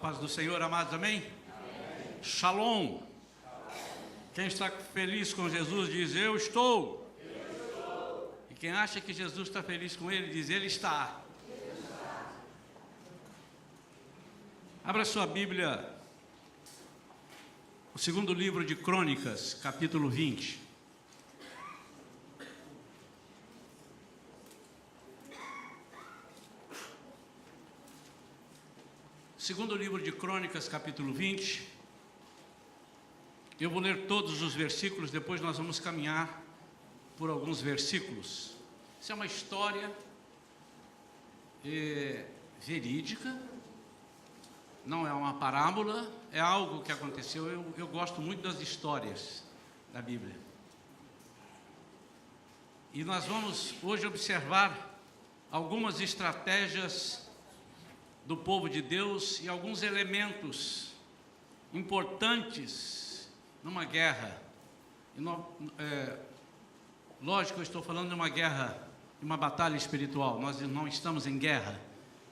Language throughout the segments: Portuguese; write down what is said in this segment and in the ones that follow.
paz do Senhor, amados, amém? Amém. Shalom. Quem está feliz com Jesus diz, eu estou. E quem acha que Jesus está feliz com ele, diz, ele está. Abra sua Bíblia, o segundo livro de Crônicas, capítulo 20. Segundo livro de Crônicas, capítulo 20. Eu vou ler todos os versículos, depois nós vamos caminhar por alguns versículos. Isso é uma história verídica, não é uma parábola, é algo que aconteceu. Eu gosto muito das histórias da Bíblia. E nós vamos hoje observar algumas estratégias do povo de Deus e alguns elementos importantes numa guerra. Lógico, eu estou falando de uma guerra, de uma batalha espiritual. Nós não estamos em guerra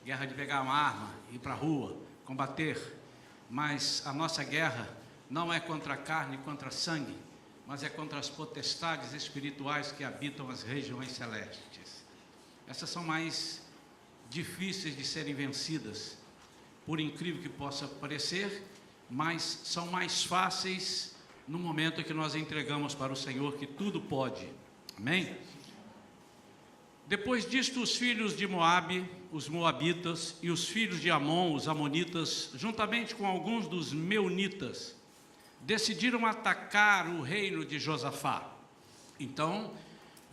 de pegar uma arma, ir para a rua, combater. Mas a nossa guerra não é contra a carne, contra sangue, mas é contra as potestades espirituais que habitam as regiões celestes. Essas são mais difíceis de serem vencidas, por incrível que possa parecer, mas são mais fáceis no momento que nós entregamos para o Senhor, que tudo pode. Amém? Depois disto, os filhos de Moabe, os moabitas, e os filhos de Amon, os amonitas, juntamente com alguns dos meunitas, decidiram atacar o reino de Josafá. Então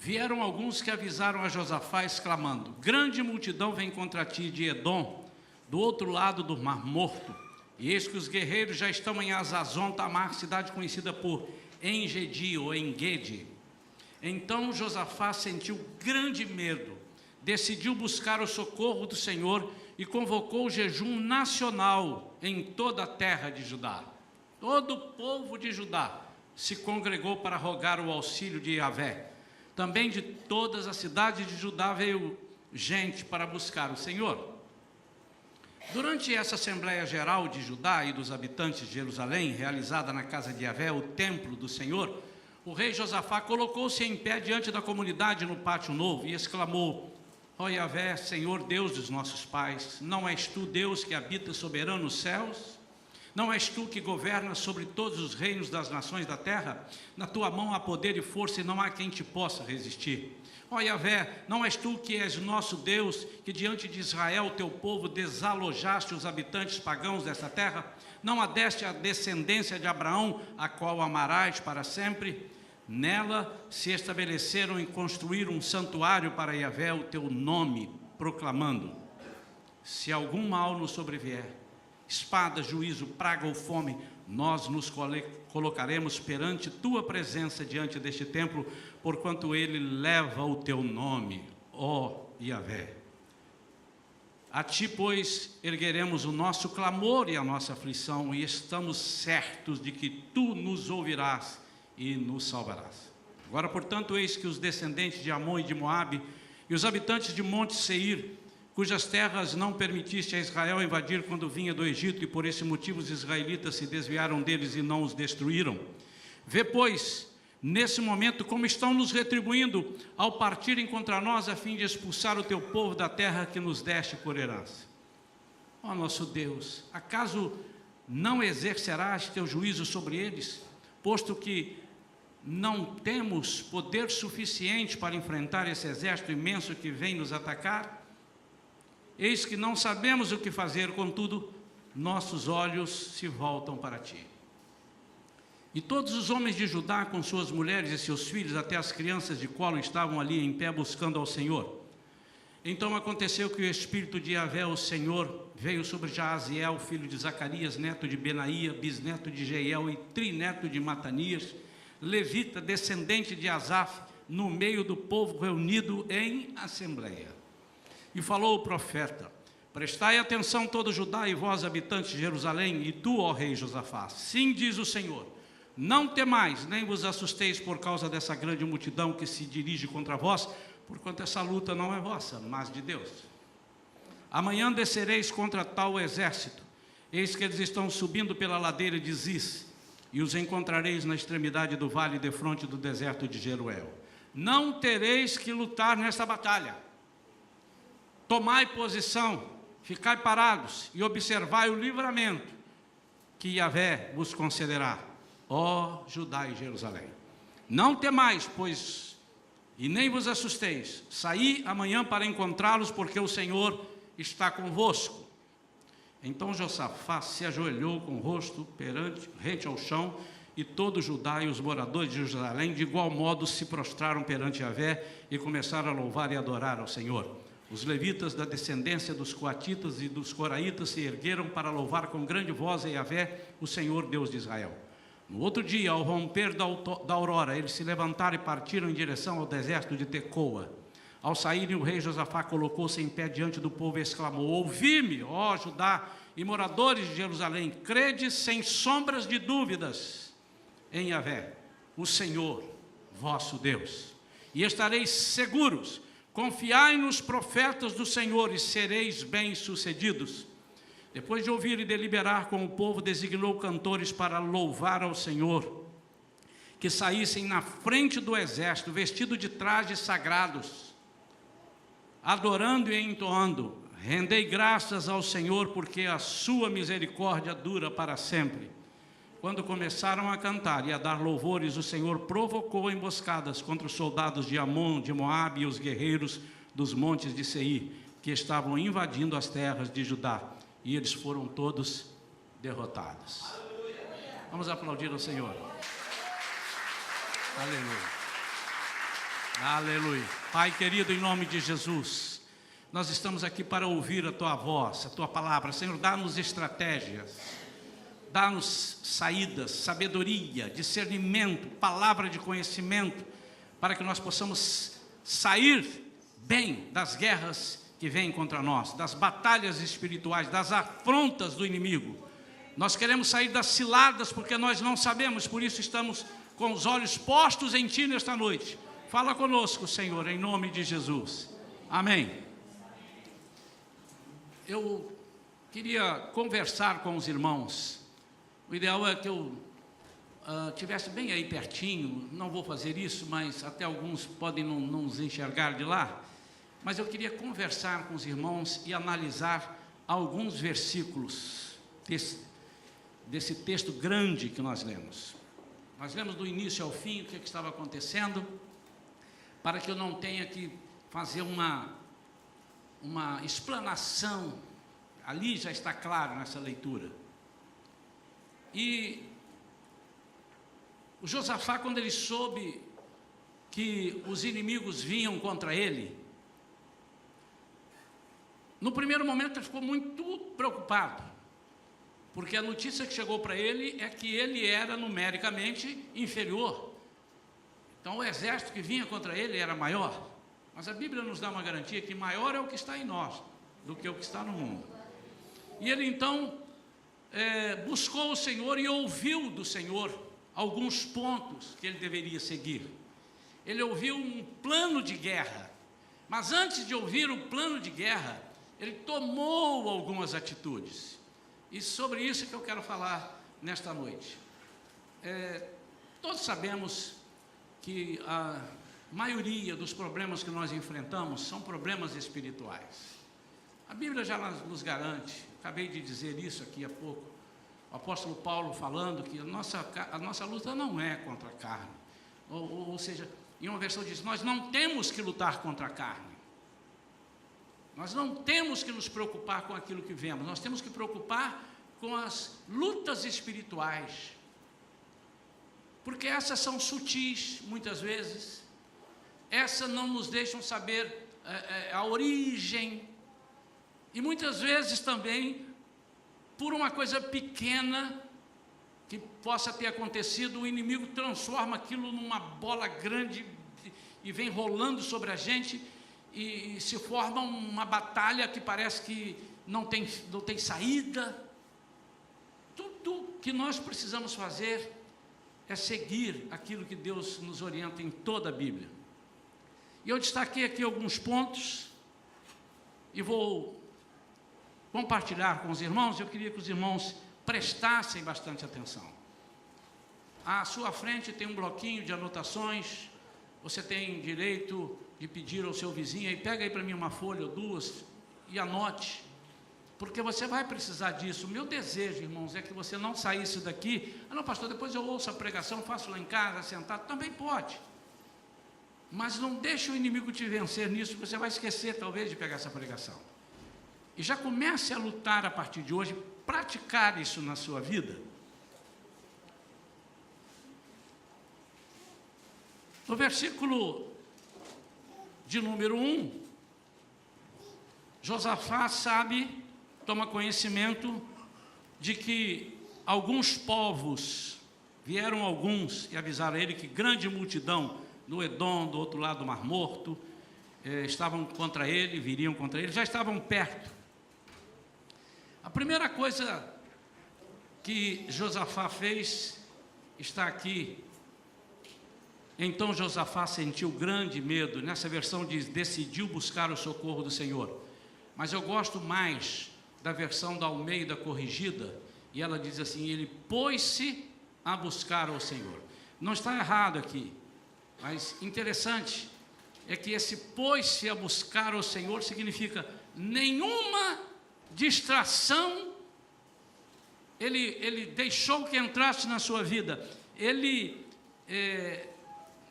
vieram alguns que avisaram a Josafá, exclamando, grande multidão vem contra ti de Edom, do outro lado do Mar Morto, e eis que os guerreiros já estão em Azazon Tamar, cidade conhecida por Engedi ou Engedi. Então Josafá sentiu grande medo, decidiu buscar o socorro do Senhor e convocou o jejum nacional em toda a terra de Judá. Todo o povo de Judá se congregou para rogar o auxílio de Yahvé. Também de todas as cidades de Judá veio gente para buscar o Senhor. Durante essa Assembleia Geral de Judá e dos habitantes de Jerusalém, realizada na casa de Yahvé, o templo do Senhor, o rei Josafá colocou-se em pé diante da comunidade no pátio novo e exclamou, ó Yahvé, Senhor Deus dos nossos pais, não és tu Deus que habita soberano nos céus? Não és tu que governas sobre todos os reinos das nações da terra? Na tua mão há poder e força e não há quem te possa resistir. Ó Yahvé, não és tu que és nosso Deus, que diante de Israel, teu povo, desalojaste os habitantes pagãos desta terra? Não adeste a descendência de Abraão, a qual amarás para sempre? Nela se estabeleceram e construíram um santuário para Yahvé, o teu nome, proclamando, se algum mal nos sobrevier, espada, juízo, praga ou fome, nós nos colocaremos perante tua presença diante deste templo, porquanto ele leva o teu nome, ó Yahvé. A ti, pois, ergueremos o nosso clamor e a nossa aflição, e estamos certos de que tu nos ouvirás e nos salvarás. Agora, portanto, eis que os descendentes de Amon e de Moabe, e os habitantes de Monte Seir, cujas terras não permitiste a Israel invadir quando vinha do Egito, e por esse motivo os israelitas se desviaram deles e não os destruíram. Vê, pois, nesse momento como estão nos retribuindo ao partirem contra nós a fim de expulsar o teu povo da terra que nos deste por herança. Ó nosso Deus, acaso não exercerás teu juízo sobre eles, posto que não temos poder suficiente para enfrentar esse exército imenso que vem nos atacar? Eis que não sabemos o que fazer, contudo, nossos olhos se voltam para ti. E todos os homens de Judá, com suas mulheres e seus filhos, até as crianças de colo, estavam ali em pé buscando ao Senhor. Então aconteceu que o Espírito de Yahvé, o Senhor, veio sobre Jaaziel, filho de Zacarias, neto de Benaía, bisneto de Jeiel e trineto de Matanias, levita, descendente de Asaf, no meio do povo reunido em assembleia. E falou o profeta, prestai atenção todo Judá e vós, habitantes de Jerusalém, e tu, ó rei Josafá, sim diz o Senhor, não temais, nem vos assusteis por causa dessa grande multidão que se dirige contra vós, porquanto essa luta não é vossa, mas de Deus. Amanhã descereis contra tal exército, Eis que eles estão subindo pela ladeira de Ziz, e os encontrareis na extremidade do vale, defronte do deserto de Jeruel. Não tereis que lutar nesta batalha. Tomai posição, ficai parados e observai o livramento que Yahvé vos concederá, ó Judá e Jerusalém. Não temais, pois, e nem vos assusteis. Saí amanhã para encontrá-los, porque o Senhor está convosco. Então Josafá se ajoelhou com o rosto rente ao chão, e todo Judá e os moradores de Jerusalém de igual modo se prostraram perante Yahvé e começaram a louvar e adorar ao Senhor. Os levitas da descendência dos coatitas e dos coraitas se ergueram para louvar com grande voz a Yahvé, o Senhor Deus de Israel. No outro dia, ao romper da aurora, eles se levantaram e partiram em direção ao deserto de Tecoa. Ao saírem, o rei Josafá colocou-se em pé diante do povo e exclamou: ouvi-me, ó Judá e moradores de Jerusalém, crede sem sombras de dúvidas em Yahvé, o Senhor, vosso Deus, e estareis seguros. Confiai nos profetas do Senhor e sereis bem-sucedidos. Depois de ouvir e deliberar com o povo, designou cantores para louvar ao Senhor, que saíssem na frente do exército, vestidos de trajes sagrados, adorando e entoando: rendei graças ao Senhor, porque a sua misericórdia dura para sempre. Quando começaram a cantar e a dar louvores, o Senhor provocou emboscadas contra os soldados de Amon, de Moabe e os guerreiros dos montes de Seir, que estavam invadindo as terras de Judá, e eles foram todos derrotados. Vamos aplaudir ao Senhor. Aleluia. Aleluia. Pai querido, em nome de Jesus, nós estamos aqui para ouvir a Tua voz, a Tua palavra. Senhor, dá-nos estratégias, dá-nos saídas, sabedoria, discernimento, palavra de conhecimento, para que nós possamos sair bem das guerras que vêm contra nós, das batalhas espirituais, das afrontas do inimigo. Nós queremos sair das ciladas, porque nós não sabemos, por isso estamos com os olhos postos em Ti nesta noite. Fala conosco, Senhor, em nome de Jesus. Amém. Eu queria conversar com os irmãos. O ideal é que eu estivesse bem aí pertinho. Não vou fazer isso, mas até alguns podem não nos enxergar de lá. Mas eu queria conversar com os irmãos e analisar alguns versículos desse texto grande que nós lemos. Nós lemos do início ao fim o que estava acontecendo, para que eu não tenha que fazer uma explanação. Ali já está claro nessa leitura. E o Josafá, quando ele soube que os inimigos vinham contra ele, no primeiro momento ele ficou muito preocupado, porque a notícia que chegou para ele é que ele era numericamente inferior. Então o exército que vinha contra ele era maior, mas a Bíblia nos dá uma garantia que maior é o que está em nós do que o que está no mundo. E ele então buscou o Senhor e ouviu do Senhor alguns pontos que ele deveria seguir. Ele ouviu um plano de guerra, mas antes de ouvir o plano de guerra, ele tomou algumas atitudes. E sobre isso que eu quero falar nesta noite. Todos sabemos que a maioria dos problemas que nós enfrentamos são problemas espirituais. A Bíblia já nos garante, acabei de dizer isso aqui há pouco, o apóstolo Paulo falando que a nossa luta não é contra a carne. Ou seja, em uma versão diz, nós não temos que lutar contra a carne. Nós não temos que nos preocupar com aquilo que vemos, nós temos que preocupar com as lutas espirituais. Porque essas são sutis, muitas vezes. Essas não nos deixam saber a origem. E muitas vezes também, por uma coisa pequena que possa ter acontecido, o inimigo transforma aquilo numa bola grande e vem rolando sobre a gente, e se forma uma batalha que parece que não tem saída. Tudo que nós precisamos fazer é seguir aquilo que Deus nos orienta em toda a Bíblia. E eu destaquei aqui alguns pontos e vou compartilhar com os irmãos, eu queria que os irmãos prestassem bastante atenção. À sua frente tem um bloquinho de anotações, você tem direito de pedir ao seu vizinho, aí pega aí para mim uma folha ou duas e anote, porque você vai precisar disso. O meu desejo, irmãos, é que você não saísse daqui, não pastor, depois eu ouço a pregação, faço lá em casa, sentado, também pode, mas não deixe o inimigo te vencer nisso, você vai esquecer talvez de pegar essa pregação, e já comece a lutar a partir de hoje, praticar isso na sua vida. No versículo de número 1, Josafá toma conhecimento de que alguns povos, vieram alguns e avisaram a ele que grande multidão no Edom, do outro lado do Mar Morto, estavam contra ele, viriam contra ele, já estavam perto. A primeira coisa que Josafá fez está aqui. Então Josafá sentiu grande medo, nessa versão diz, decidiu buscar o socorro do Senhor. Mas eu gosto mais da versão da Almeida corrigida, e ela diz assim, ele pôs-se a buscar ao Senhor. Não está errado aqui, mas interessante é que esse pôs-se a buscar ao Senhor significa nenhuma distração, ele deixou que entrasse na sua vida, ele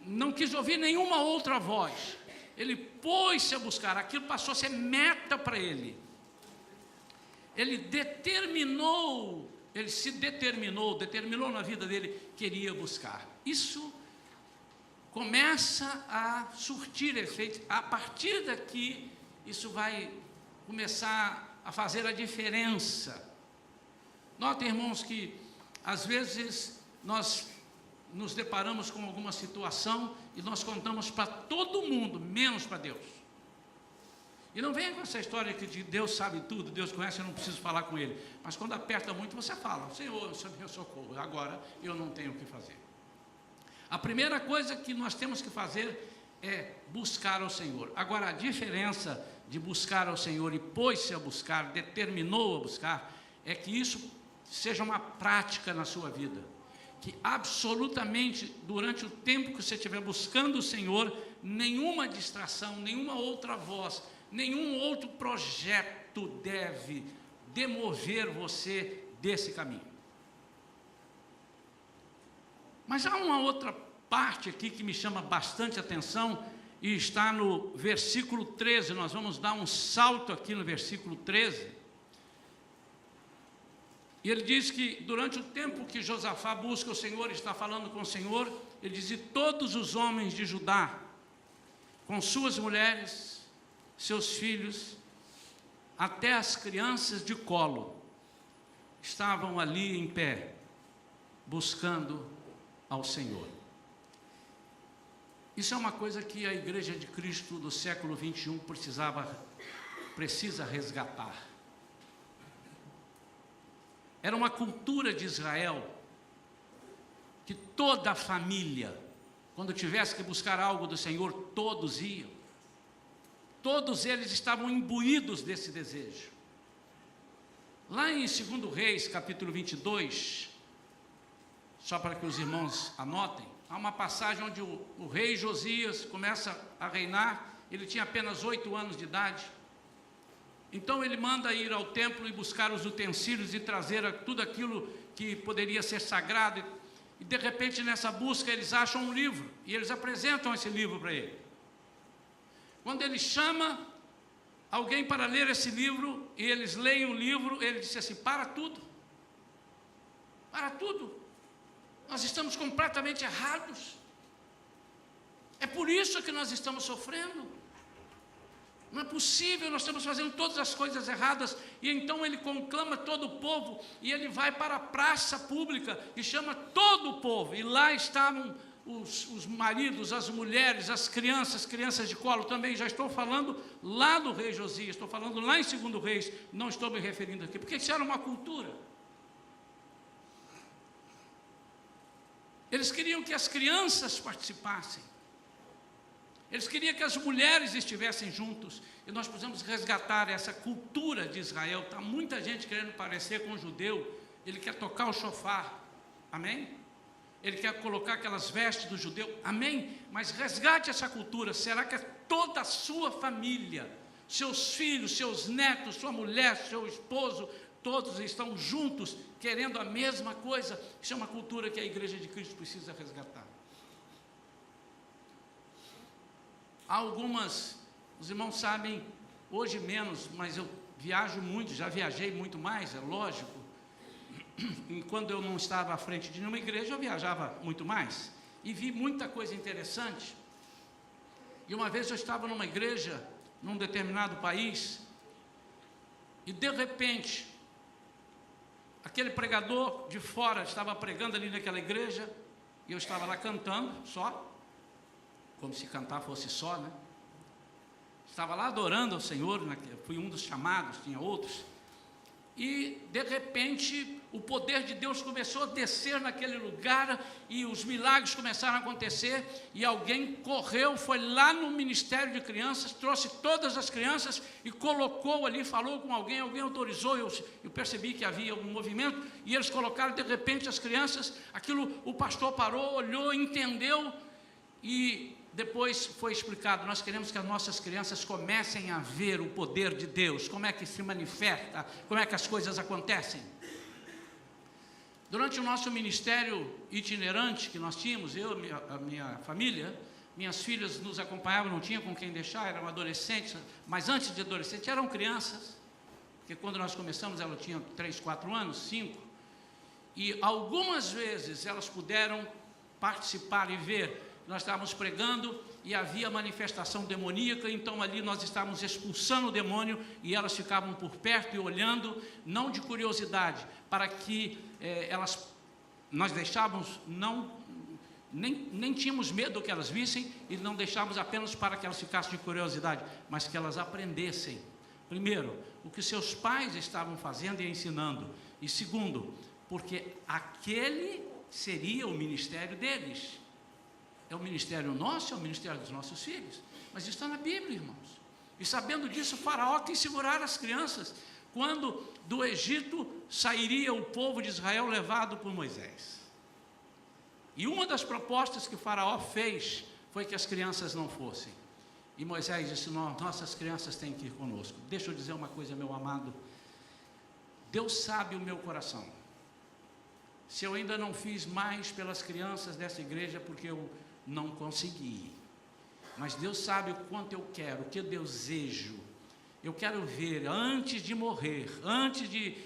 não quis ouvir nenhuma outra voz, ele pôs-se a buscar, aquilo passou a ser meta para ele, ele determinou na vida dele, queria buscar. Isso começa a surtir efeito, a partir daqui, isso vai começar a fazer a diferença. Notem, irmãos, que às vezes nós nos deparamos com alguma situação e nós contamos para todo mundo, menos para Deus. E não venha com essa história que Deus sabe tudo, Deus conhece, eu não preciso falar com Ele. Mas quando aperta muito, você fala, Senhor, meu socorro, agora eu não tenho o que fazer. A primeira coisa que nós temos que fazer é buscar ao Senhor. Agora, a diferença de buscar ao Senhor e pôs-se a buscar, determinou a buscar, é que isso seja uma prática na sua vida. Que absolutamente, durante o tempo que você estiver buscando o Senhor, nenhuma distração, nenhuma outra voz, nenhum outro projeto deve demover você desse caminho. Mas há uma outra parte aqui que me chama bastante atenção, e está no versículo 13, nós vamos dar um salto aqui no versículo 13, e ele diz que durante o tempo que Josafá busca o Senhor, está falando com o Senhor, ele diz, e todos os homens de Judá, com suas mulheres, seus filhos, até as crianças de colo, estavam ali em pé, buscando ao Senhor. Isso é uma coisa que a Igreja de Cristo do século 21 precisa resgatar. Era uma cultura de Israel, que toda a família, quando tivesse que buscar algo do Senhor, todos iam. Todos eles estavam imbuídos desse desejo. Lá em 2 Reis, capítulo 22, só para que os irmãos anotem, há uma passagem onde o rei Josias começa a reinar, ele tinha apenas 8 anos de idade. Então ele manda ir ao templo e buscar os utensílios e trazer tudo aquilo que poderia ser sagrado. E de repente nessa busca eles acham um livro e eles apresentam esse livro para ele. Quando ele chama alguém para ler esse livro e eles leem o livro, ele disse assim, para tudo, nós estamos completamente errados, é por isso que nós estamos sofrendo, não é possível, nós estamos fazendo todas as coisas erradas. E então ele conclama todo o povo, e ele vai para a praça pública, e chama todo o povo, e lá estavam os maridos, as mulheres, as crianças de colo, também já estou falando lá do rei Josias, estou falando lá em 2 Reis, não estou me referindo aqui, porque isso era uma cultura. Eles queriam que as crianças participassem. Eles queriam que as mulheres estivessem juntos. E nós precisamos resgatar essa cultura de Israel. Está muita gente querendo parecer com um judeu. Ele quer tocar o shofar. Amém? Ele quer colocar aquelas vestes do judeu. Amém? Mas resgate essa cultura. Será que é toda a sua família, seus filhos, seus netos, sua mulher, seu esposo, todos estão juntos, querendo a mesma coisa? Isso é uma cultura que a Igreja de Cristo precisa resgatar. Há algumas, os irmãos sabem, hoje menos, mas eu viajo muito, já viajei muito mais, é lógico. E quando eu não estava à frente de nenhuma igreja, eu viajava muito mais. E vi muita coisa interessante. E uma vez eu estava numa igreja, num determinado país, e de repente, aquele pregador de fora estava pregando ali naquela igreja, e eu estava lá cantando, só, como se cantar fosse só, né? Estava lá adorando ao Senhor, fui um dos chamados, tinha outros, e de repente o poder de Deus começou a descer naquele lugar, e os milagres começaram a acontecer, e alguém correu, foi lá no Ministério de Crianças, trouxe todas as crianças e colocou ali, falou com alguém autorizou, eu percebi que havia um movimento, e eles colocaram de repente as crianças, aquilo, o pastor parou, olhou, entendeu, e depois foi explicado, nós queremos que as nossas crianças comecem a ver o poder de Deus, como é que se manifesta, como é que as coisas acontecem. Durante o nosso ministério itinerante que nós tínhamos, eu, a minha família, minhas filhas nos acompanhavam, não tinha com quem deixar, eram adolescentes, mas antes de adolescentes eram crianças, porque quando nós começamos elas tinham 3, 4 anos, 5, e algumas vezes elas puderam participar e ver. Nós estávamos pregando e havia manifestação demoníaca, então ali nós estávamos expulsando o demônio e elas ficavam por perto e olhando, não de curiosidade, para que nós deixávamos, nem tínhamos medo do que elas vissem e não deixávamos apenas para que elas ficassem de curiosidade, mas que elas aprendessem, primeiro, o que seus pais estavam fazendo e ensinando, e segundo, porque aquele seria o ministério deles. É o ministério nosso, é o ministério dos nossos filhos. Mas isso está na Bíblia, irmãos. E sabendo disso, o faraó quis segurar as crianças. Quando do Egito sairia o povo de Israel levado por Moisés. E uma das propostas que o faraó fez foi que as crianças não fossem. E Moisés disse, nossas crianças têm que ir conosco. Deixa eu dizer uma coisa, meu amado. Deus sabe o meu coração. Se eu ainda não fiz mais pelas crianças dessa igreja, porque eu não consegui, mas Deus sabe o quanto eu quero, o que eu desejo. Eu quero ver, antes de morrer, antes de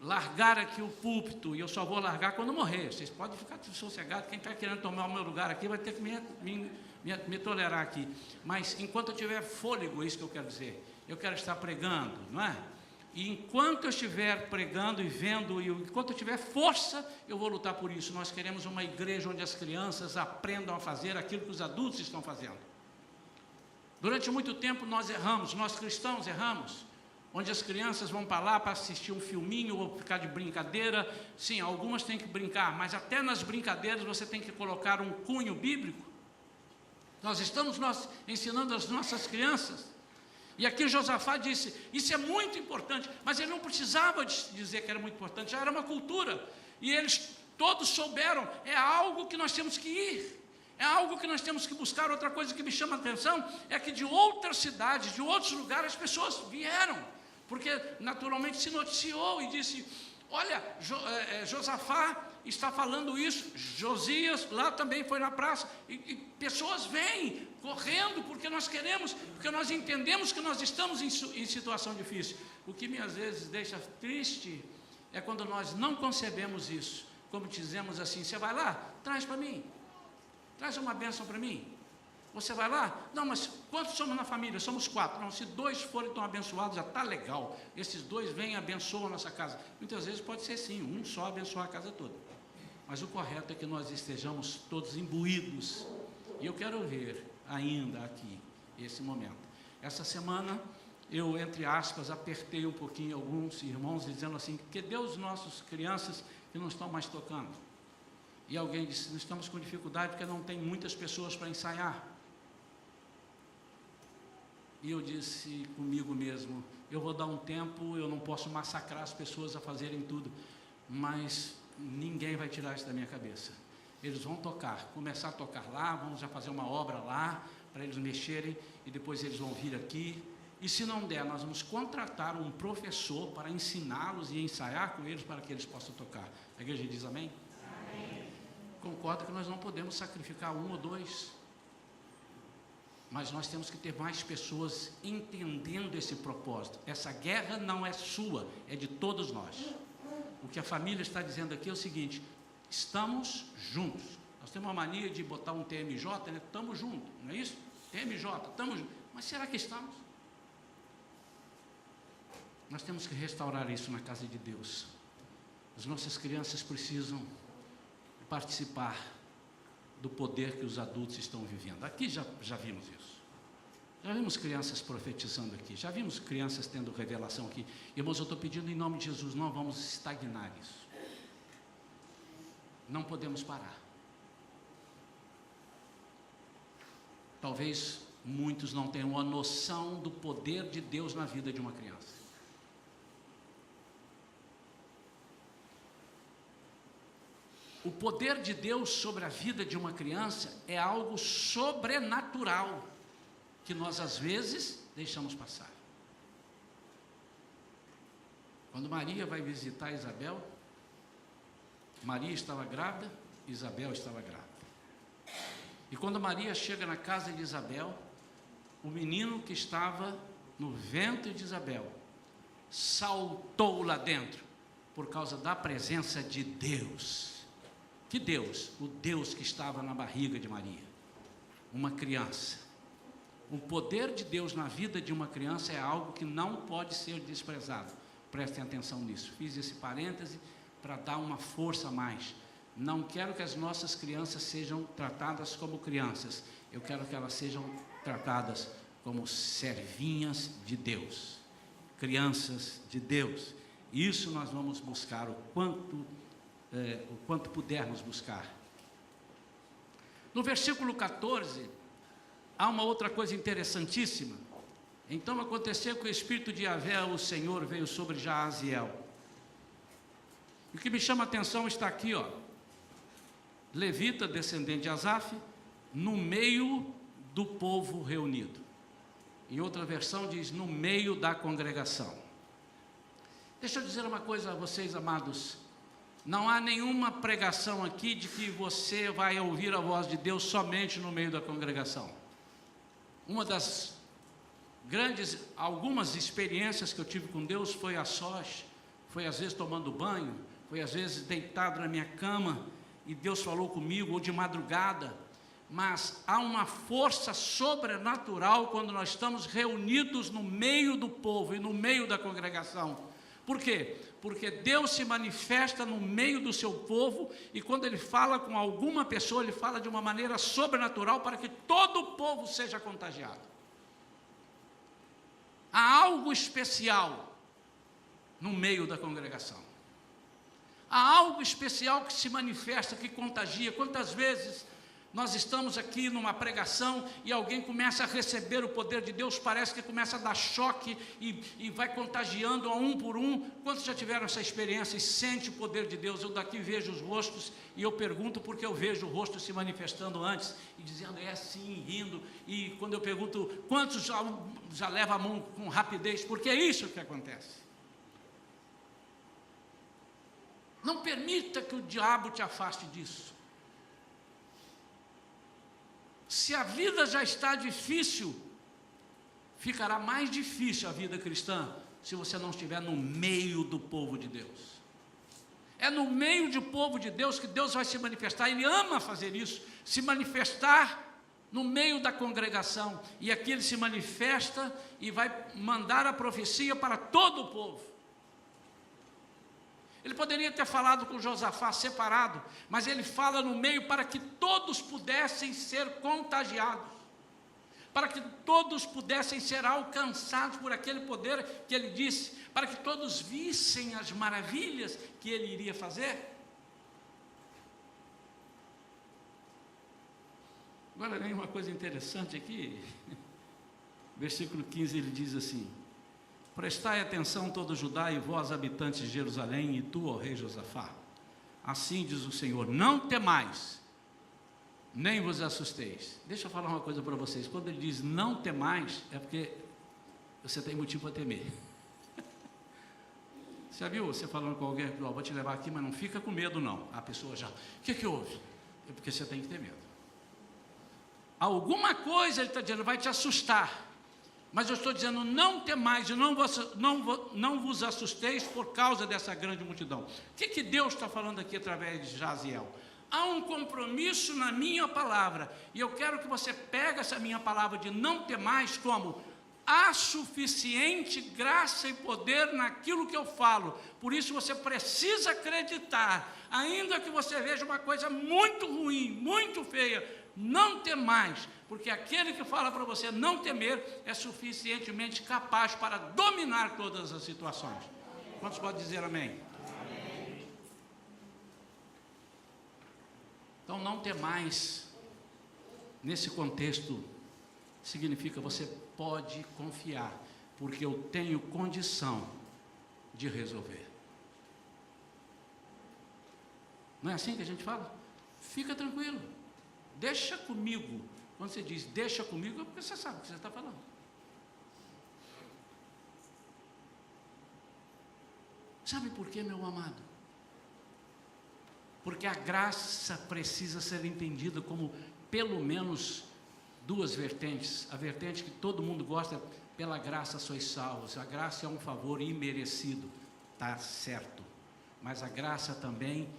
largar aqui o púlpito, e eu só vou largar quando morrer, vocês podem ficar sossegados, quem está querendo tomar o meu lugar aqui vai ter que me tolerar aqui, mas enquanto eu tiver fôlego, é isso que eu quero dizer, eu quero estar pregando, não é? E enquanto eu estiver pregando e vendo, e enquanto eu tiver força, eu vou lutar por isso. Nós queremos uma igreja onde as crianças aprendam a fazer aquilo que os adultos estão fazendo. Durante muito tempo nós erramos, nós cristãos erramos, onde as crianças vão para lá para assistir um filminho ou ficar de brincadeira. Sim, algumas têm que brincar, mas até nas brincadeiras você tem que colocar um cunho bíblico. Nós estamos ensinando as nossas crianças. E aqui Josafá disse, isso é muito importante, mas ele não precisava dizer que era muito importante, já era uma cultura, e eles todos souberam, é algo que nós temos que ir, é algo que nós temos que buscar. Outra coisa que me chama a atenção, é que de outras cidades, de outros lugares, as pessoas vieram, porque naturalmente se noticiou e disse, olha, Josafá está falando isso, Josias lá também foi na praça, e pessoas vêm correndo, porque nós queremos, porque nós entendemos que nós estamos em situação difícil. O que me às vezes deixa triste, é quando nós não concebemos isso, como dizemos assim, você vai lá, traz para mim, traz uma bênção para mim, você vai lá, não, mas quantos somos na família? Somos 4, não, se 2 forem tão abençoados, já está legal, esses 2 vêm e abençoam a nossa casa. Muitas vezes pode ser sim, um só abençoar a casa toda, mas o correto é que nós estejamos todos imbuídos, e eu quero ver ainda aqui, esse momento. Essa semana, eu, entre aspas, apertei um pouquinho alguns irmãos, dizendo assim, que Deus, nossas crianças que não estão mais tocando. E alguém disse, nós estamos com dificuldade porque não tem muitas pessoas para ensaiar. E eu disse comigo mesmo, eu vou dar um tempo, eu não posso massacrar as pessoas a fazerem tudo, mas ninguém vai tirar isso da minha cabeça. Eles vão tocar, começar a tocar lá, vamos já fazer uma obra lá, para eles mexerem, e depois eles vão vir aqui. E se não der, nós vamos contratar um professor para ensiná-los e ensaiar com eles para que eles possam tocar. A igreja diz amém? Amém. Concorda que nós não podemos sacrificar um ou dois, mas nós temos que ter mais pessoas entendendo esse propósito. Essa guerra não é sua, é de todos nós. O que a família está dizendo aqui é o seguinte: estamos juntos. Nós temos uma mania de botar um TMJ, né? Estamos juntos, não é isso? TMJ, estamos juntos. Mas será que estamos? Nós temos que restaurar isso na casa de Deus. As nossas crianças precisam participar do poder que os adultos estão vivendo. Aqui já vimos isso. Já vimos crianças profetizando aqui. Já vimos crianças tendo revelação aqui. Irmãos, eu estou pedindo em nome de Jesus, não vamos estagnar isso. Não podemos parar. Talvez muitos não tenham a noção do poder de Deus na vida de uma criança. O poder de Deus sobre a vida de uma criança é algo sobrenatural, que nós às vezes deixamos passar. Quando Maria vai visitar Isabel, Maria estava grávida, Isabel estava grávida. E quando Maria chega na casa de Isabel, o menino que estava no ventre de Isabel saltou lá dentro, por causa da presença de Deus. Que Deus? O Deus que estava na barriga de Maria. Uma criança. O poder de Deus na vida de uma criança é algo que não pode ser desprezado. Prestem atenção nisso. Fiz esse parêntese para dar uma força a mais. Não quero que as nossas crianças sejam tratadas como crianças. Eu quero que elas sejam tratadas como servinhas de Deus. Crianças de Deus. Isso nós vamos buscar o quanto pudermos buscar. No versículo 14, há uma outra coisa interessantíssima. Então aconteceu que o Espírito de Yahvé, o Senhor, veio sobre Jaaziel. E o que me chama a atenção está aqui, ó. Levita, descendente de Asaf, no meio do povo reunido. Em outra versão diz, no meio da congregação. Deixa eu dizer uma coisa a vocês, amados. Não há nenhuma pregação aqui de que você vai ouvir a voz de Deus somente no meio da congregação. Uma das algumas experiências que eu tive com Deus foi a sós, foi às vezes tomando banho, foi às vezes deitado na minha cama e Deus falou comigo, ou de madrugada. Mas há uma força sobrenatural quando nós estamos reunidos no meio do povo e no meio da congregação. Por quê? Porque Deus se manifesta no meio do seu povo, e quando Ele fala com alguma pessoa, Ele fala de uma maneira sobrenatural para que todo o povo seja contagiado. Há algo especial no meio da congregação. Há algo especial que se manifesta, que contagia. Quantas vezes nós estamos aqui numa pregação e alguém começa a receber o poder de Deus, parece que começa a dar choque e vai contagiando a um por um. Quantos já tiveram essa experiência e sente o poder de Deus? Eu daqui vejo os rostos e eu pergunto porque eu vejo o rosto se manifestando antes e dizendo é assim, rindo. E quando eu pergunto quantos já levam a mão com rapidez, porque é isso que acontece. Não permita que o diabo te afaste disso. Se a vida já está difícil, ficará mais difícil a vida cristã, se você não estiver no meio do povo de Deus. É no meio do povo de Deus que Deus vai se manifestar. Ele ama fazer isso, se manifestar no meio da congregação. E aqui Ele se manifesta e vai mandar a profecia para todo o povo. Ele poderia ter falado com Josafá separado, mas ele fala no meio para que todos pudessem ser contagiados, para que todos pudessem ser alcançados por aquele poder que ele disse, para que todos vissem as maravilhas que ele iria fazer. Agora vem uma coisa interessante aqui. Versículo 15, ele diz assim: prestai atenção todo Judá e vós, habitantes de Jerusalém, e tu, ó rei Josafá. Assim diz o Senhor: não temais, nem vos assusteis. Deixa eu falar uma coisa para vocês. Quando ele diz não temais, é porque você tem motivo para temer. Você já viu você falando com alguém: vou te levar aqui, mas não fica com medo não. A pessoa já: o que houve? É porque você tem que ter medo. Alguma coisa ele está dizendo vai te assustar. Mas eu estou dizendo, não temais e não vos assusteis por causa dessa grande multidão. O que Deus está falando aqui através de Jaziel? Há um compromisso na minha palavra, e eu quero que você pegue essa minha palavra de não temais como há suficiente graça e poder naquilo que eu falo. Por isso você precisa acreditar, ainda que você veja uma coisa muito ruim, muito feia, não temais, porque aquele que fala para você não temer é suficientemente capaz para dominar todas as situações. Quantos podem dizer amém? Amém. Então, não temais, nesse contexto, significa você pode confiar, porque eu tenho condição de resolver. Não é assim que a gente fala? Fica tranquilo, deixa comigo. Quando você diz deixa comigo, é porque você sabe o que você está falando. Sabe por quê, meu amado? Porque a graça precisa ser entendida como pelo menos duas vertentes. A vertente que todo mundo gosta: pela graça sois salvos. A graça é um favor imerecido, está certo. Mas a graça também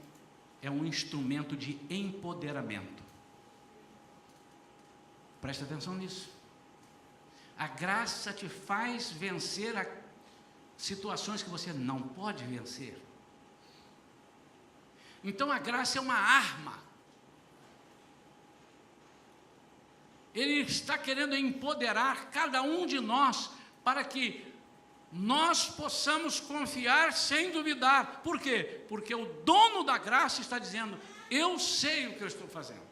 é um instrumento de empoderamento. Presta atenção nisso. A graça te faz vencer situações que você não pode vencer. Então a graça é uma arma. Ele está querendo empoderar cada um de nós para que nós possamos confiar sem duvidar. Por quê? Porque o dono da graça está dizendo: eu sei o que eu estou fazendo.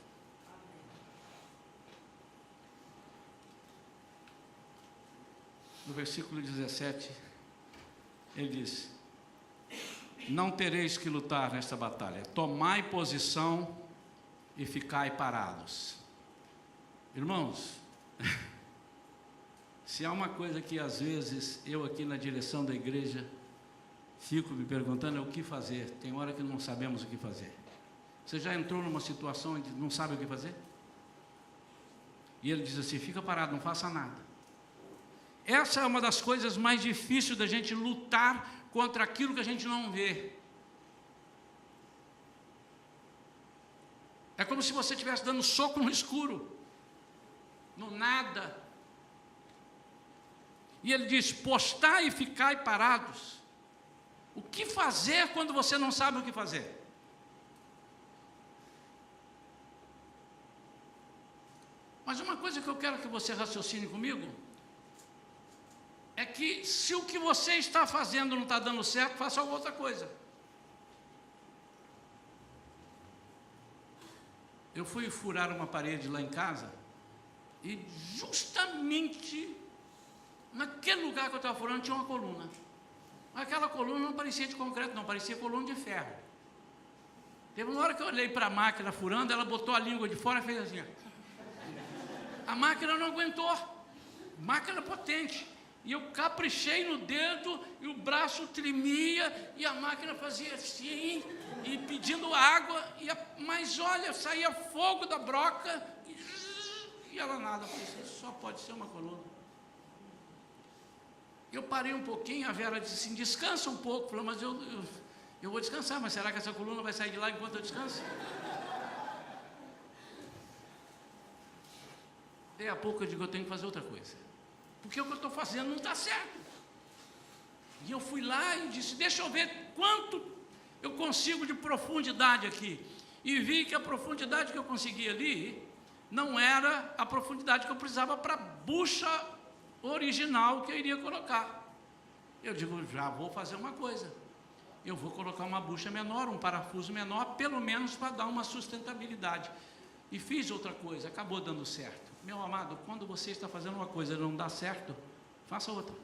No versículo 17, ele diz: não tereis que lutar nesta batalha, tomai posição e ficai parados. Irmãos, se há uma coisa que às vezes eu aqui na direção da igreja fico me perguntando é o que fazer. Tem hora que não sabemos o que fazer. Você já entrou numa situação onde não sabe o que fazer? E ele diz assim: fica parado, não faça nada. Essa é uma das coisas mais difíceis da gente lutar contra aquilo que a gente não vê. É como se você estivesse dando soco no escuro, no nada. E ele diz: postai e ficai parados. O que fazer quando você não sabe o que fazer? Mas uma coisa que eu quero que você raciocine comigo é que se o que você está fazendo não está dando certo, faça outra coisa. Eu fui furar uma parede lá em casa e justamente naquele lugar que eu estava furando tinha uma coluna. Aquela coluna não parecia de concreto, não, parecia coluna de ferro. Teve uma hora que eu olhei para a máquina furando, ela botou a língua de fora e fez assim. A máquina não aguentou, máquina potente. E eu caprichei no dedo, e o braço tremia, e a máquina fazia assim, e pedindo água, mas olha, saía fogo da broca, e ela nada. Eu falei assim: só pode ser uma coluna. Eu parei um pouquinho, a Vera disse assim: descansa um pouco. Eu falei: mas eu vou descansar, mas será que essa coluna vai sair de lá enquanto eu descanso? Daí a pouco eu digo: eu tenho que fazer outra coisa, porque o que eu estou fazendo não está certo. E eu fui lá e disse: deixa eu ver quanto eu consigo de profundidade aqui. E vi que a profundidade que eu consegui ali não era a profundidade que eu precisava para a bucha original que eu iria colocar. Eu digo: já vou fazer uma coisa, eu vou colocar uma bucha menor, um parafuso menor, pelo menos para dar uma sustentabilidade. E fiz outra coisa, acabou dando certo. Meu amado, quando você está fazendo uma coisa e não dá certo, faça outra.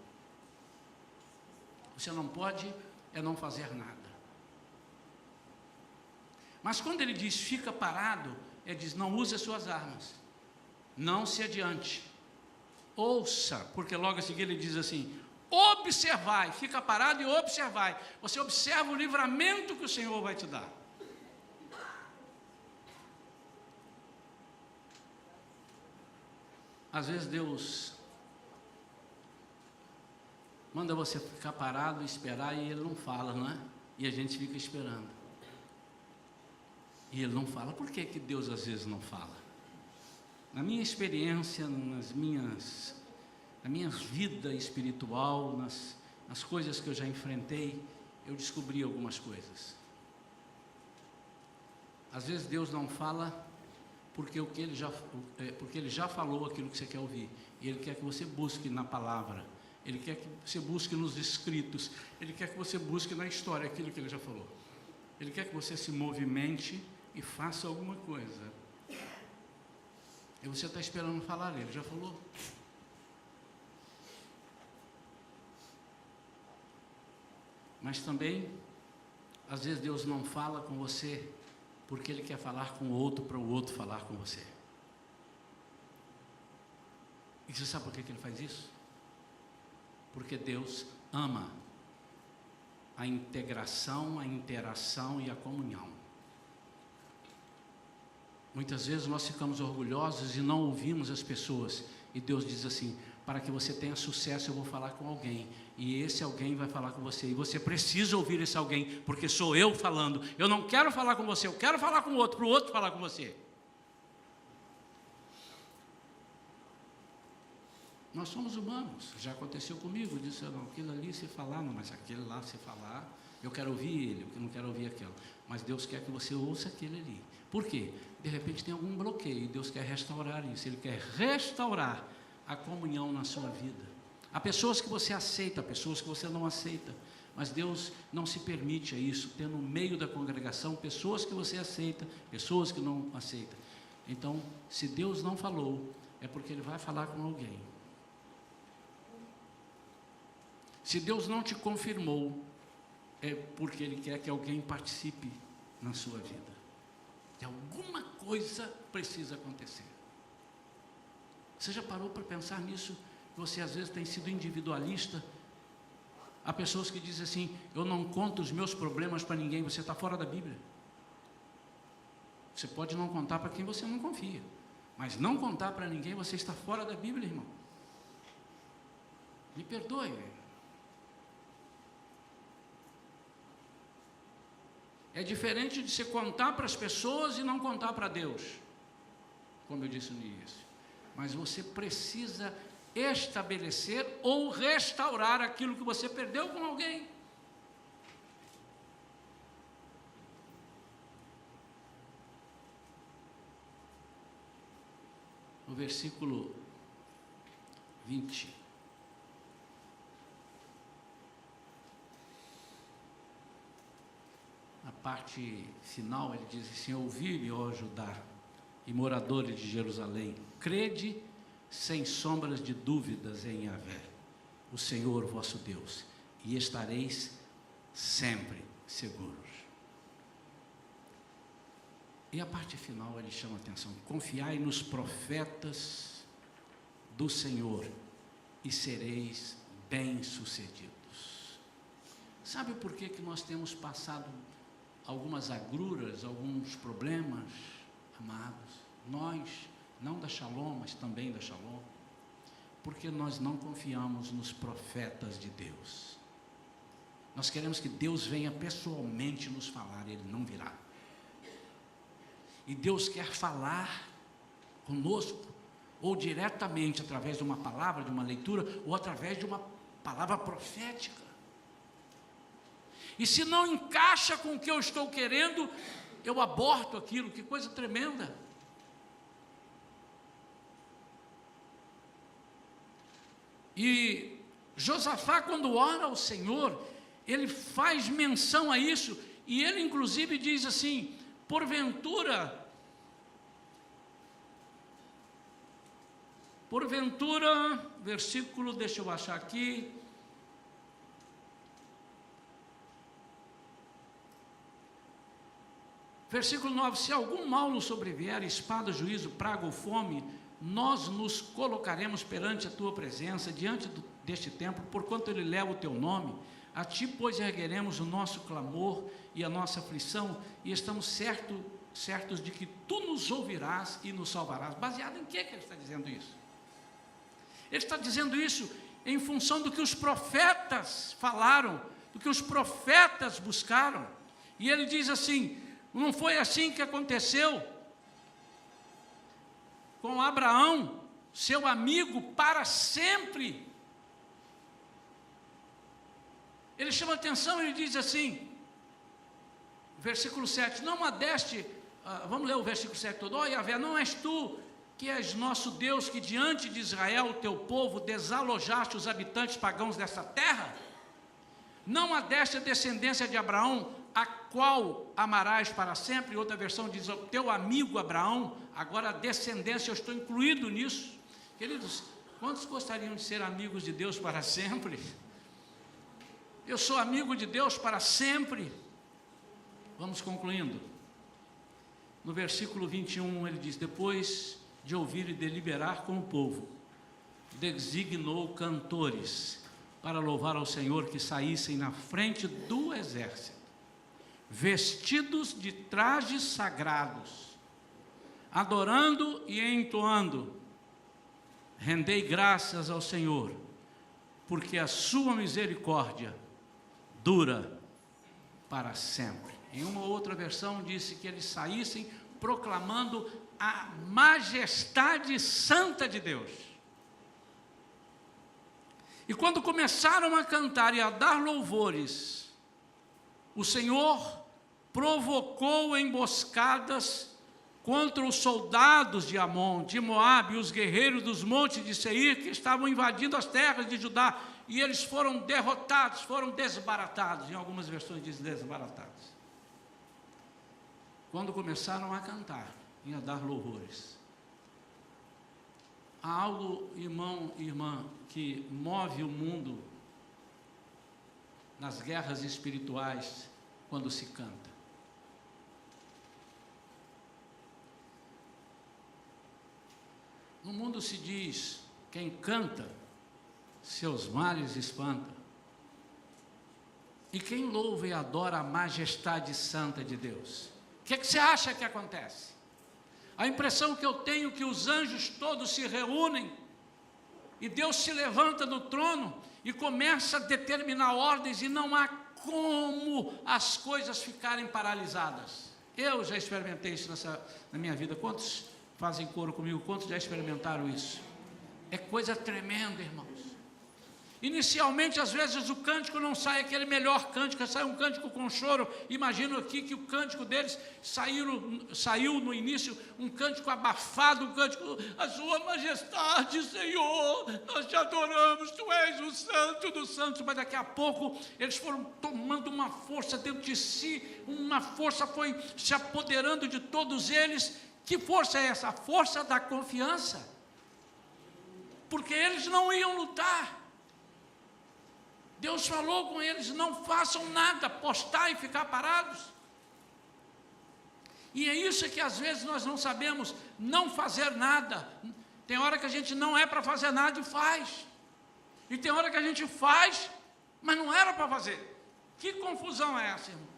Você não pode não fazer nada. Mas quando ele diz fica parado, ele diz não use as suas armas, não se adiante, ouça, porque logo a seguir ele diz assim, observai, fica parado e observai. Você observa o livramento que o Senhor vai te dar. Às vezes Deus manda você ficar parado e esperar e Ele não fala, não é? E a gente fica esperando. E Ele não fala. Por que Deus às vezes não fala? Na minha experiência, na minha vida espiritual, nas coisas que eu já enfrentei, eu descobri algumas coisas. Às vezes Deus não fala porque Ele já falou aquilo que você quer ouvir. E Ele quer que você busque na palavra. Ele quer que você busque nos escritos. Ele quer que você busque na história aquilo que Ele já falou. Ele quer que você se movimente e faça alguma coisa. E você está esperando falar, Ele já falou. Mas também, às vezes Deus não fala com você porque Ele quer falar com o outro para o outro falar com você. E você sabe por que Ele faz isso? Porque Deus ama a integração, a interação e a comunhão. Muitas vezes nós ficamos orgulhosos e não ouvimos as pessoas. E Deus diz assim, para que você tenha sucesso eu vou falar com alguém. E esse alguém vai falar com você. E você precisa ouvir esse alguém, porque sou eu falando. Eu não quero falar com você, eu quero falar com o outro, para o outro falar com você. Nós somos humanos, já aconteceu comigo, eu disse, não, aquilo ali se falar, não, mas aquele lá se falar, eu quero ouvir ele, eu não quero ouvir aquele. Mas Deus quer que você ouça aquele ali. Por quê? De repente tem algum bloqueio, e Deus quer restaurar isso, Ele quer restaurar a comunhão na sua vida. Há pessoas que você aceita, pessoas que você não aceita, mas Deus não se permite a isso, ter no meio da congregação pessoas que você aceita, pessoas que não aceita. Então, se Deus não falou, é porque Ele vai falar com alguém. Se Deus não te confirmou, é porque Ele quer que alguém participe na sua vida. E alguma coisa precisa acontecer. Você já parou para pensar nisso? Você às vezes tem sido individualista. Há pessoas que dizem assim, eu não conto os meus problemas para ninguém. Você está fora da Bíblia. Você pode não contar para quem você não confia, mas não contar para ninguém, você está fora da Bíblia, irmão. Me perdoe. É diferente de você contar para as pessoas e não contar para Deus, como eu disse no início. Mas você precisa estabelecer ou restaurar aquilo que você perdeu com alguém. No versículo 20. Na parte final ele diz assim, ouvi-me, ó Judá, e moradores de Jerusalém, crede sem sombras de dúvidas em Yahvé, o Senhor vosso Deus, e estareis sempre seguros. E a parte final ele chama a atenção, confiai nos profetas do Senhor, e sereis bem-sucedidos. Sabe por que nós temos passado algumas agruras, alguns problemas, amados? Nós, não da Shalom, mas também da Shalom, porque nós não confiamos nos profetas de Deus. Nós queremos que Deus venha pessoalmente nos falar, Ele não virá. E Deus quer falar conosco, ou diretamente através de uma palavra, de uma leitura, ou através de uma palavra profética. E se não encaixa com o que eu estou querendo, eu aborto aquilo. Que coisa tremenda. E Josafá, quando ora ao Senhor, ele faz menção a isso, e ele inclusive diz assim, porventura, Porventura, versículo, deixa eu achar aqui, versículo 9, se algum mal nos sobrevier, espada, juízo, praga ou fome, nós nos colocaremos perante a tua presença, diante deste templo, porquanto ele leva o teu nome, a ti, pois, ergueremos o nosso clamor e a nossa aflição, e estamos certos de que tu nos ouvirás e nos salvarás. Baseado em que ele está dizendo isso? Ele está dizendo isso em função do que os profetas falaram, do que os profetas buscaram, e ele diz assim, não foi assim que aconteceu com Abraão, seu amigo para sempre. Ele chama atenção, ele diz assim, versículo 7, não adeste, vamos ler o versículo 7 todo, ó Yahvé, não és tu que és nosso Deus, que diante de Israel, o teu povo, desalojaste os habitantes pagãos dessa terra? Não adeste a descendência de Abraão, a qual amarás para sempre? Outra versão diz, o teu amigo Abraão, agora a descendência, eu estou incluído nisso. Queridos, quantos gostariam de ser amigos de Deus para sempre? Eu sou amigo de Deus para sempre. Vamos concluindo. No versículo 21 ele diz, depois de ouvir e deliberar com o povo, designou cantores para louvar ao Senhor, que saíssem na frente do exército, vestidos de trajes sagrados, adorando e entoando, rendei graças ao Senhor, porque a sua misericórdia dura para sempre. Em uma outra versão disse que eles saíssem proclamando a majestade santa de Deus. E quando começaram a cantar e a dar louvores, o Senhor provocou emboscadas contra os soldados de Amon, de Moabe, os guerreiros dos montes de Seir, que estavam invadindo as terras de Judá, e eles foram derrotados, foram desbaratados, em algumas versões diz desbaratados. Quando começaram a cantar e a dar louvores, há algo, irmão e irmã, que move o mundo nas guerras espirituais quando se canta. No mundo se diz, quem canta, seus males espanta. E quem louva e adora a majestade santa de Deus? O que você acha que acontece? A impressão que eu tenho é que os anjos todos se reúnem, e Deus se levanta do trono, e começa a determinar ordens, e não há como as coisas ficarem paralisadas. Eu já experimentei isso na minha vida. Quantos fazem coro comigo? Quantos já experimentaram isso? É coisa tremenda, irmãos. Inicialmente, às vezes, o cântico não sai aquele melhor cântico, sai um cântico com choro. Imagino aqui que o cântico deles saiu no início um cântico abafado, um cântico, a sua majestade, Senhor, nós te adoramos, tu és o santo dos santos. Mas daqui a pouco eles foram tomando uma força dentro de si, uma força foi se apoderando de todos eles. Que força é essa? A força da confiança, porque eles não iam lutar. Deus falou com eles, não façam nada, postar e ficar parados. E é isso que às vezes nós não sabemos, não fazer nada. Tem hora que a gente não é para fazer nada e faz. E tem hora que a gente faz, mas não era para fazer. Que confusão é essa, irmãos?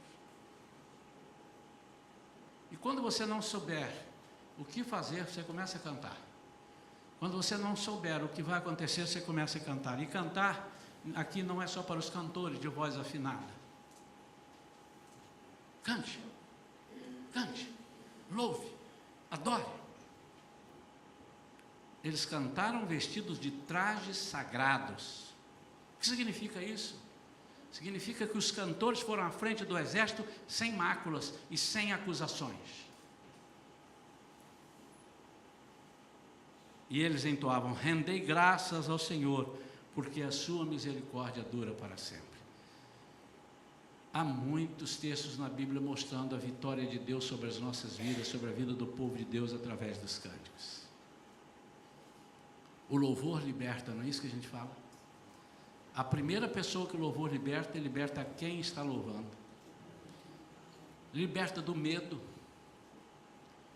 E quando você não souber o que fazer, você começa a cantar. Quando você não souber o que vai acontecer, você começa a cantar. E cantar aqui não é só para os cantores de voz afinada. Cante, cante, louve, adore. Eles cantaram vestidos de trajes sagrados. O que significa isso? Significa que os cantores foram à frente do exército sem máculas e sem acusações. E eles entoavam, rendei graças ao Senhor, porque a sua misericórdia dura para sempre. Há muitos textos na Bíblia mostrando a vitória de Deus sobre as nossas vidas, sobre a vida do povo de Deus através dos cânticos. O louvor liberta, não é isso que a gente fala? A primeira pessoa que o louvor liberta, ele liberta quem está louvando. Liberta do medo.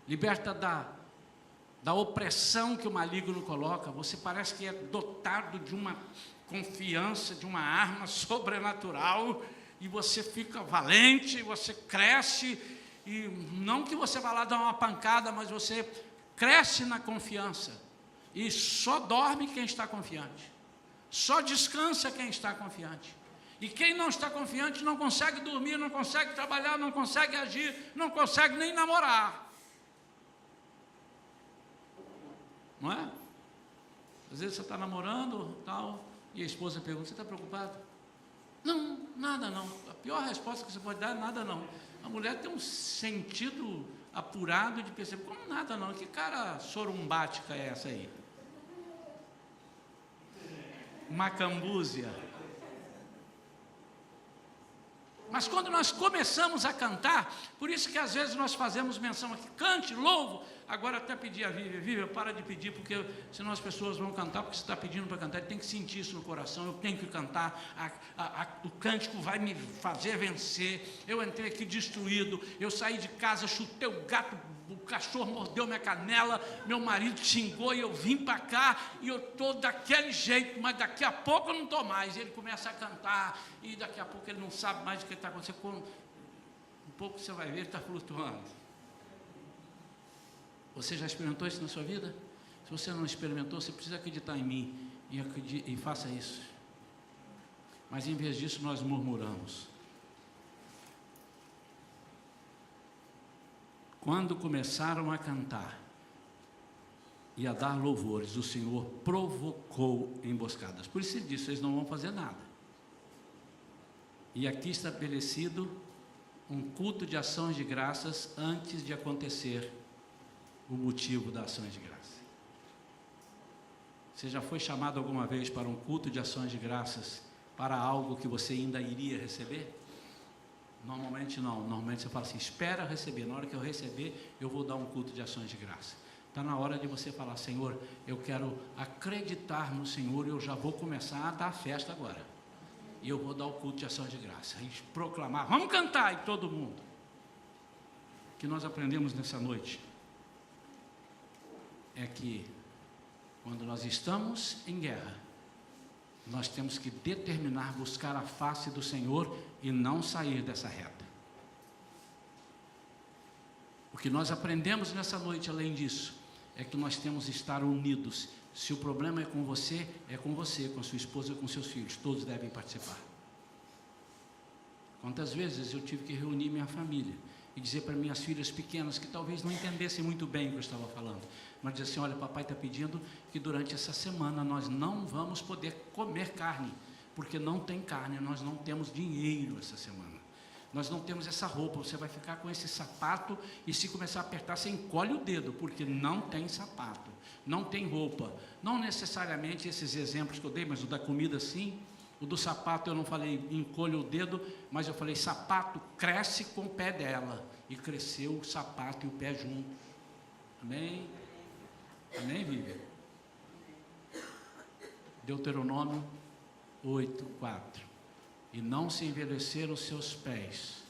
Liberta da opressão que o maligno coloca. Você parece que é dotado de uma confiança, de uma arma sobrenatural, e você fica valente, você cresce, e não que você vá lá dar uma pancada, mas você cresce na confiança, e só dorme quem está confiante, só descansa quem está confiante, e quem não está confiante não consegue dormir, não consegue trabalhar, não consegue agir, não consegue nem namorar, não é? Às vezes você está namorando, tal, e a esposa pergunta, você está preocupado? Não, nada não. A pior resposta que você pode dar é nada não. A mulher tem um sentido apurado de perceber, como nada não, que cara sorumbática é essa aí? Macambúzia. Mas quando nós começamos a cantar, por isso que às vezes nós fazemos menção aqui, cante, louvo. Agora até pedir a Vívia, para de pedir, porque senão as pessoas vão cantar, porque você está pedindo para cantar, ele tem que sentir isso no coração, eu tenho que cantar, o cântico vai me fazer vencer. Eu entrei aqui destruído, eu saí de casa, chutei o gato, o cachorro mordeu minha canela, meu marido xingou e eu vim para cá, e eu estou daquele jeito, mas daqui a pouco eu não estou mais. Ele começa a cantar, e daqui a pouco ele não sabe mais o que está acontecendo. Um pouco você vai ver, ele está flutuando. Você já experimentou isso na sua vida? Se você não experimentou, você precisa acreditar em mim e faça isso. Mas em vez disso, nós murmuramos. Quando começaram a cantar e a dar louvores, o Senhor provocou emboscadas. Por isso ele disse, vocês não vão fazer nada. E aqui estabelecido um culto de ações de graças antes de acontecer o motivo da ações de graça. Você já foi chamado alguma vez para um culto de ações de graças para algo que você ainda iria receber? Normalmente não, normalmente você fala assim, espera receber, na hora que eu receber, eu vou dar um culto de ações de graça. Está na hora de você falar, Senhor, eu quero acreditar no Senhor e eu já vou começar a dar festa agora. E eu vou dar o culto de ações de graça, e proclamar, vamos cantar, e todo mundo. O que nós aprendemos nessa noite é que quando nós estamos em guerra, nós temos que determinar buscar a face do Senhor e não sair dessa reta. O que nós aprendemos nessa noite, além disso, é que nós temos que estar unidos. Se o problema é com você, com a sua esposa, com seus filhos, todos devem participar. Quantas vezes eu tive que reunir minha família e dizer para minhas filhas pequenas, que talvez não entendessem muito bem o que eu estava falando, mas dizer assim, olha, papai está pedindo que durante essa semana nós não vamos poder comer carne, porque não tem carne, nós não temos dinheiro essa semana, nós não temos essa roupa, você vai ficar com esse sapato, e se começar a apertar, você encolhe o dedo, porque não tem sapato, não tem roupa, não necessariamente esses exemplos que eu dei, mas o da comida sim. O do sapato eu não falei encolha o dedo, mas eu falei sapato cresce com o pé dela. E cresceu o sapato e o pé junto. Amém? Amém, Vivian? Deuteronômio 8:4. E não se envelheceram os seus pés,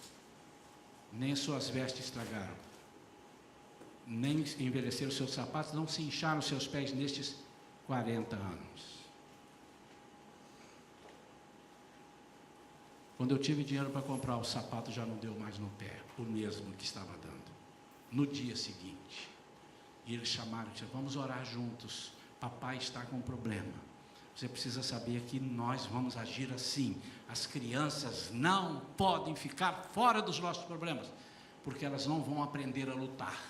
nem suas vestes estragaram, nem envelheceram os seus sapatos, não se incharam os seus pés nestes 40 anos. Quando eu tive dinheiro para comprar, o sapato já não deu mais no pé, o mesmo que estava dando. No dia seguinte, e eles chamaram e disseram, vamos orar juntos, papai está com um problema. Você precisa saber que nós vamos agir assim. As crianças não podem ficar fora dos nossos problemas, porque elas não vão aprender a lutar.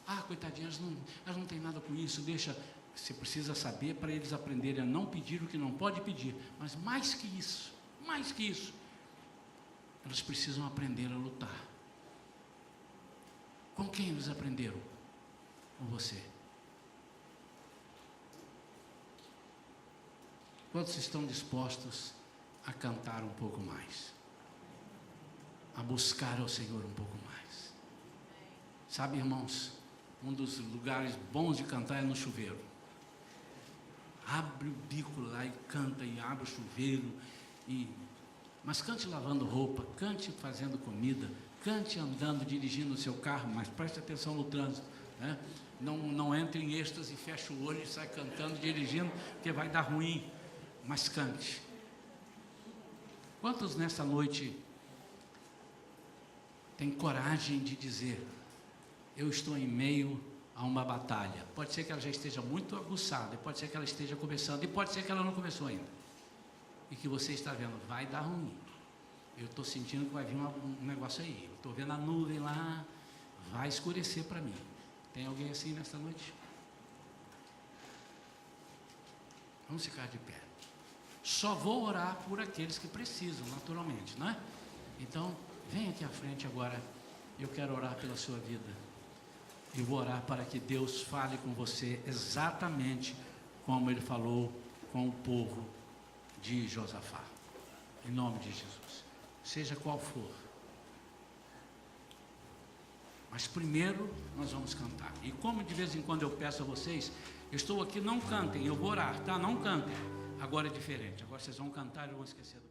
Ah, coitadinhas, elas não têm nada com isso, deixa... Você precisa saber para eles aprenderem a não pedir o que não pode pedir. Mas mais que isso, elas precisam aprender a lutar. Com quem eles aprenderam? Com você. Quantos estão dispostos a cantar um pouco mais? A buscar ao Senhor um pouco mais? Sabe, irmãos, Um dos lugares bons de cantar é no chuveiro. Abre o bico lá e canta, e abre o chuveiro. Mas cante lavando roupa, cante fazendo comida, cante andando, dirigindo o seu carro, mas preste atenção no trânsito, né? Não entre em êxtase, fecha o olho e sai cantando, dirigindo, porque vai dar ruim. Mas cante. Quantos nessa noite têm coragem de dizer: eu estou em meio a uma batalha? Pode ser que ela já esteja muito aguçada, pode ser que ela esteja começando, e pode ser que ela não começou ainda. E que você está vendo, vai dar ruim. Eu estou sentindo que vai vir um negócio aí. Eu estou vendo a nuvem lá, vai escurecer para mim. Tem alguém assim nesta noite? Vamos ficar de pé. Só vou orar por aqueles que precisam, naturalmente, não é? Então, vem aqui à frente agora. Eu quero orar pela sua vida. Eu vou orar para que Deus fale com você exatamente como Ele falou com o povo de Josafá. Em nome de Jesus. Seja qual for. Mas primeiro nós vamos cantar. E como de vez em quando eu peço a vocês, eu estou aqui, não cantem, eu vou orar, tá? Não cantem. Agora é diferente. Agora vocês vão cantar e eu vou esquecer do